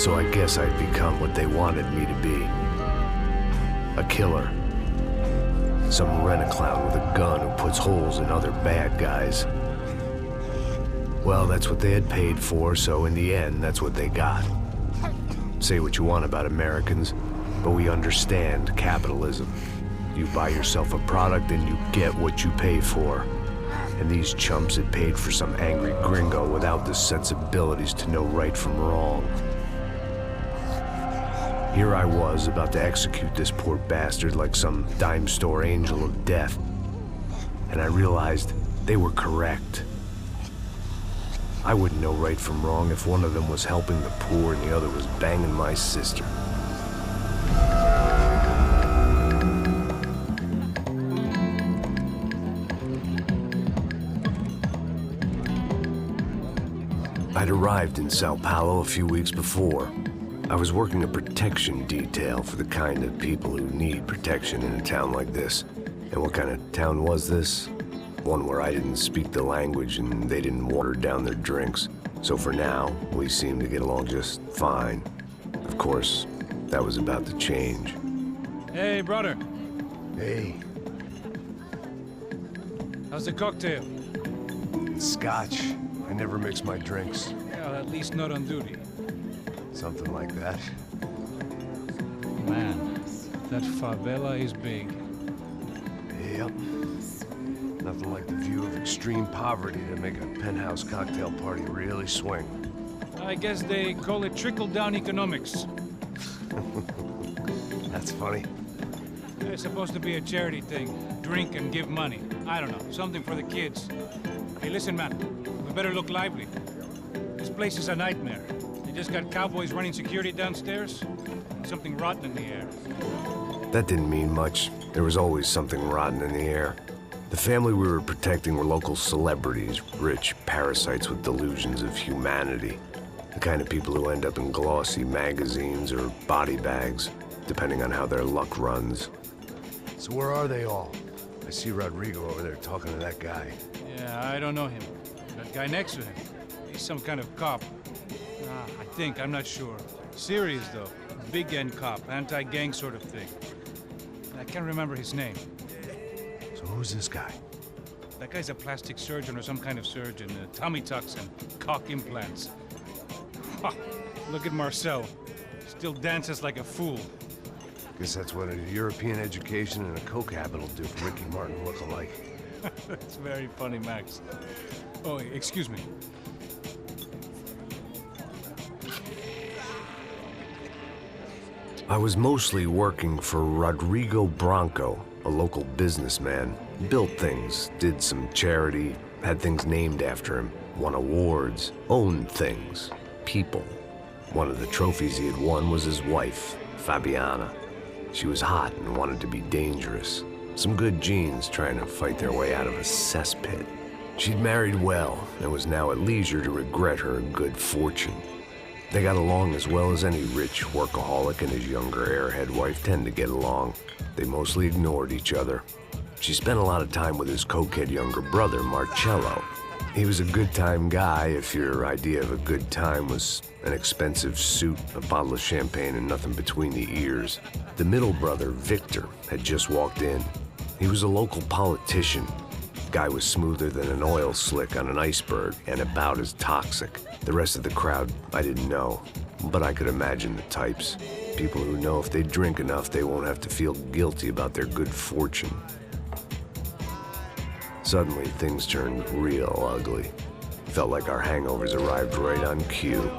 So I guess I'd become what they wanted me to be. A killer. Some rent-a-clown with a gun who puts holes in other bad guys. Well, that's what they had paid for, so in the end, that's what they got. Say what you want about Americans, but we understand capitalism. You buy yourself a product and you get what you pay for. And these chumps had paid for some angry gringo without the sensibilities to know right from wrong. Here I was, about to execute this poor bastard like some dime store angel of death. And I realized they were correct. I wouldn't know right from wrong if one of them was helping the poor and the other was banging my sister. I'd arrived in Sao Paulo a few weeks before. I was working a protection detail for the kind of people who need protection in a town like this. And what kind of town was this? One where I didn't speak the language and they didn't water down their drinks. So for now, we seemed to get along just fine. Of course, that was about to change. Hey, brother. Hey. How's the cocktail? It's scotch. I never mix my drinks. Well, at least not on duty. Something like that. Man, that favela is big. Yep. Nothing like the view of extreme poverty to make a penthouse cocktail party really swing. I guess they call it trickle-down economics. That's funny. It's supposed to be a charity thing. Drink and give money. I don't know, something for the kids. Hey, listen, man. We better look lively. This place is a nightmare. They just got cowboys running security downstairs. And something rotten in the air. That didn't mean much. There was always something rotten in the air. The family we were protecting were local celebrities, rich parasites with delusions of humanity. The kind of people who end up in glossy magazines or body bags, depending on how their luck runs. So where are they all? I see Rodrigo over there talking to that guy. Yeah, I don't know him. That guy next to him. He's some kind of cop. I think, I'm not sure. Serious, though. Big-end cop, anti-gang sort of thing. I can't remember his name. So who's this guy? That guy's a plastic surgeon or some kind of surgeon. Tummy tucks and cock implants. Look at Marcel. Still dances like a fool. Guess that's what a European education and a coke habit will do for Ricky Martin look-alike. That's very funny, Max. Oh, excuse me. I was mostly working for Rodrigo Branco, a local businessman. Built things, did some charity, had things named after him, won awards, owned things, people. One of the trophies he had won was his wife, Fabiana. She was hot and wanted to be dangerous. Some good genes trying to fight their way out of a cesspit. She'd married well and was now at leisure to regret her good fortune. They got along as well as any rich workaholic and his younger airhead wife tend to get along. They mostly ignored each other. She spent a lot of time with his cokehead younger brother, Marcello. He was a good-time guy if your idea of a good time was an expensive suit, a bottle of champagne, and nothing between the ears. The middle brother, Victor, had just walked in. He was a local politician. Guy was smoother than an oil slick on an iceberg and about as toxic. The rest of the crowd, I didn't know, but I could imagine the types. People who know if they drink enough, they won't have to feel guilty about their good fortune. Suddenly, things turned real ugly. Felt like our hangovers arrived right on cue.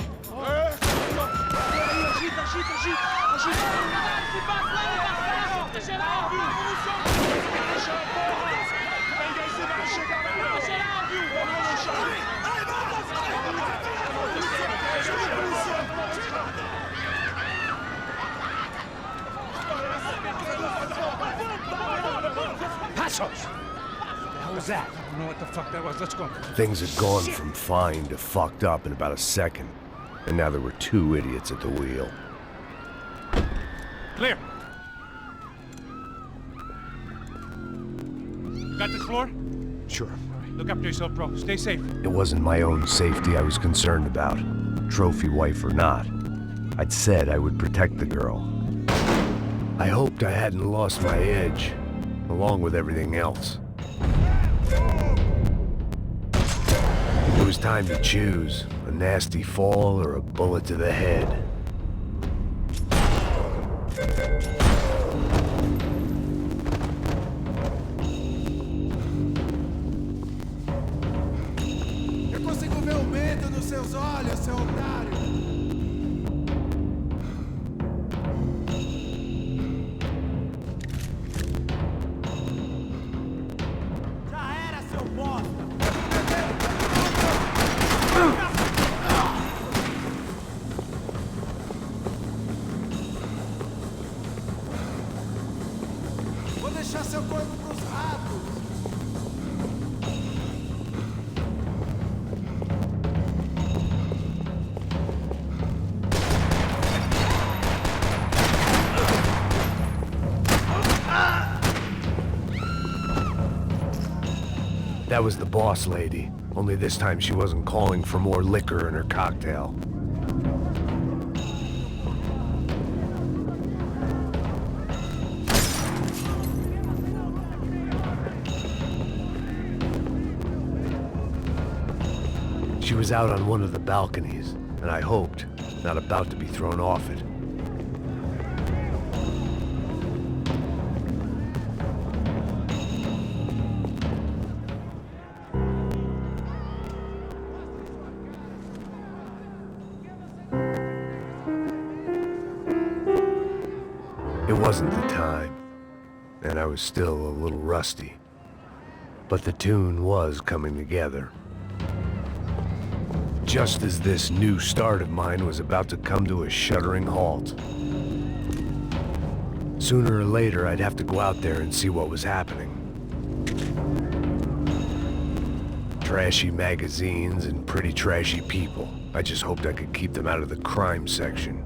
Passos! What was that? I don't know what the fuck that was. Let's go. Things had gone from fine to fucked up in about a second. And now there were two idiots at the wheel. Clear. Got this floor? Sure. All right, look after yourself, bro. Stay safe. It wasn't my own safety I was concerned about, trophy wife or not. I'd said I would protect the girl. I hoped I hadn't lost my edge, along with everything else. It was time to choose, a nasty fall or a bullet to the head. Eu consigo ver o medo nos seus olhos, seu otário. Já era, seu bosta! Vou deixar seu corpo pros ratos! That was the boss lady, only this time she wasn't calling for more liquor in her cocktail. She was out on one of the balconies, and I hoped, not about to be thrown off it. It wasn't the time, and I was still a little rusty. But the tune was coming together. Just as this new start of mine was about to come to a shuddering halt. Sooner or later, I'd have to go out there and see what was happening. Trashy magazines and pretty trashy people. I just hoped I could keep them out of the crime section.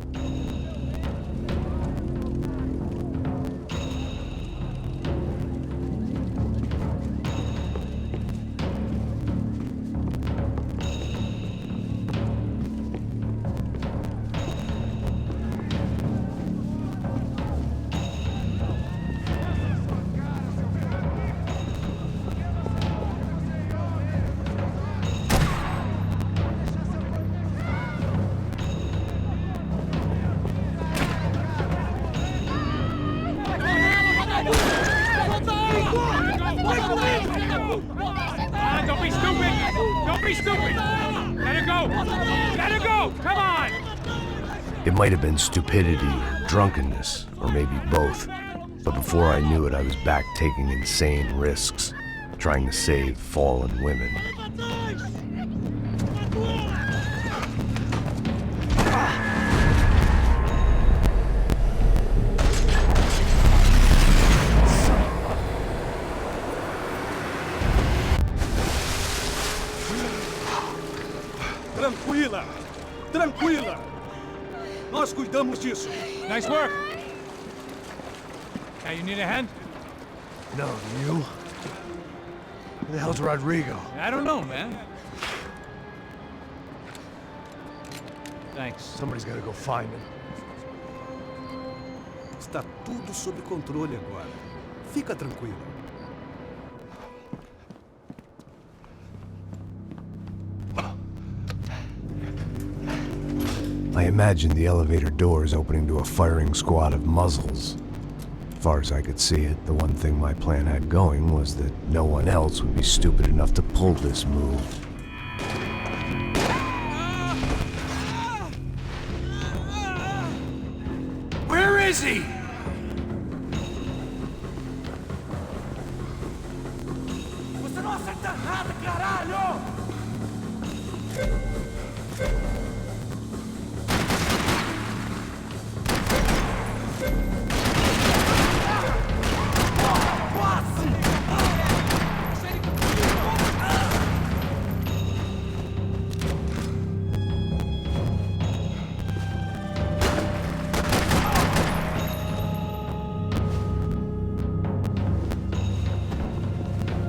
Don't be stupid! Don't be stupid! Let her go! Let her go! Come on! It might have been stupidity, drunkenness, or maybe both. But before I knew it, I was back taking insane risks, trying to save fallen women. Tranquila! Tranquila! Nós cuidamos disso. Nice work! Hey, you need a hand? No, you? Who the hell's Rodrigo? I don't know, man. Thanks. Somebody's gotta go find him. Está tudo sob controle agora. Fica tranquilo. I imagined the elevator doors opening to a firing squad of muzzles. As far as I could see it, the one thing my plan had going was that no one else would be stupid enough to pull this move. Where is he? Você não acerta nada, caralho!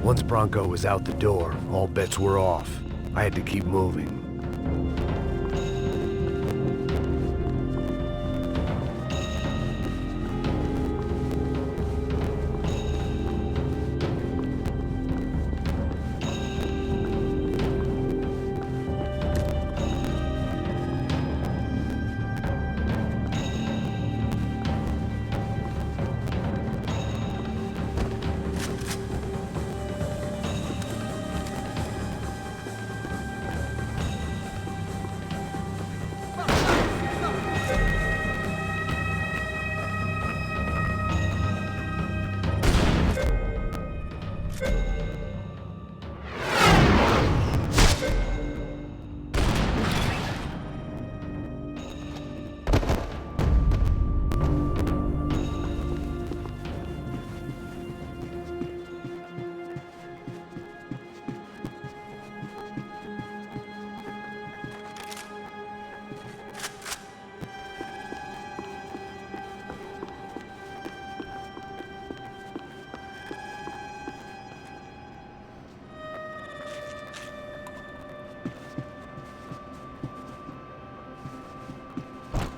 Once Bronco was out the door, all bets were off. I had to keep moving.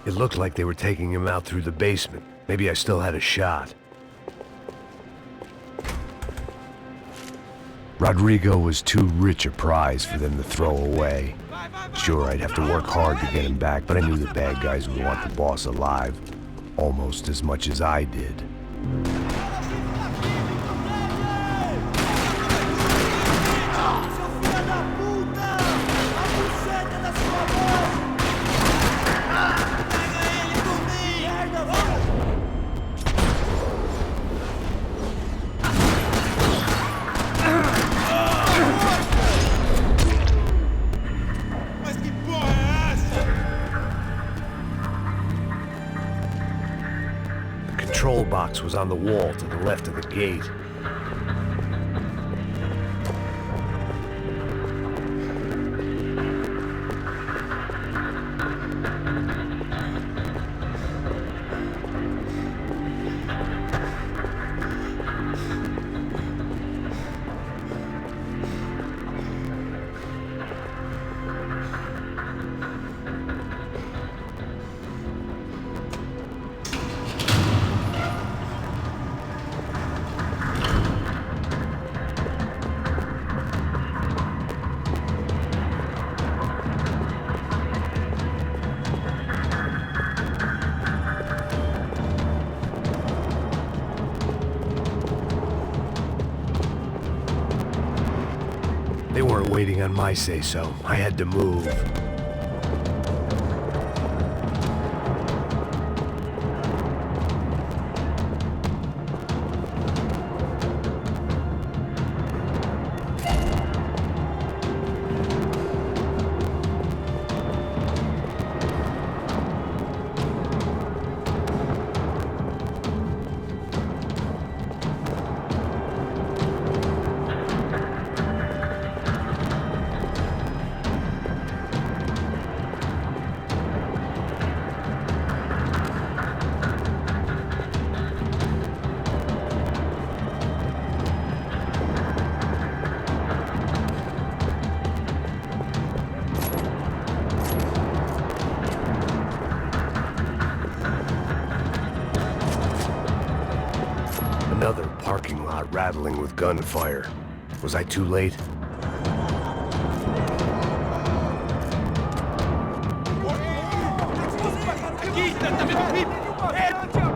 It looked like they were taking him out through the basement. Maybe I still had a shot. Rodrigo was too rich a prize for them to throw away. Sure, I'd have to work hard to get him back, but I knew the bad guys would want the boss alive almost as much as I did. The control box was on the wall to the left of the gate. They weren't waiting on my say-so. I had to move. Another parking lot rattling with gunfire. Was I too late? Aqui, tá vendo?